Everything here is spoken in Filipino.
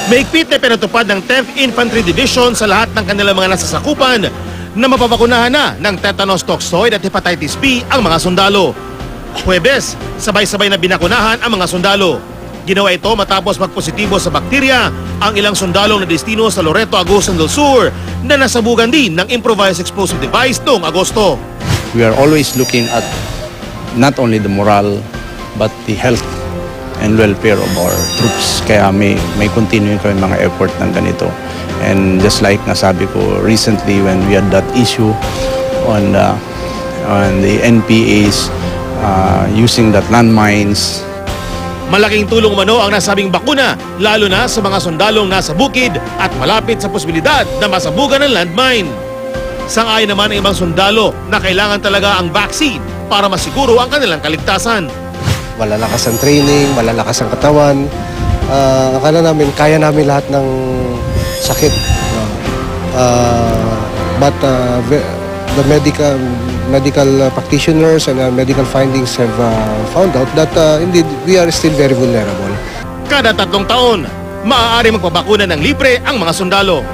Mahigpit na pinatupad ng 10th Infantry Division sa lahat ng kanilang mga nasasakupan na mapapakunahan na ng tetanus toxoid at hepatitis B ang mga sundalo. Huwebes, sabay-sabay na binakunahan ang mga sundalo. Ginawa ito matapos magpositibo sa bakterya ang ilang sundalong na destino sa Loreto, Agusan del Sur na nasabugan din ng improvised explosive device noong Agosto. We are always looking at not only the morale but the health and welfare of our troops. Kaya may continuing kami mga effort ng ganito. And just like nasabi ko recently when we had that issue on the NPAs using that landmines. Malaking tulong umano ang nasabing bakuna, lalo na sa mga sundalong nasa bukid at malapit sa posibilidad na masabugan ng landmine. Sang-ayon naman ang ibang sundalo na kailangan talaga ang vaccine para masiguro ang kanilang kaligtasan. Malalakas ang training, malalakas ang katawan. Akala namin, kaya namin lahat ng sakit. But the medical practitioners and medical findings have found out that indeed we are still very vulnerable. Kada 3 taon, maaari magpabakuna ng libre ang mga sundalo.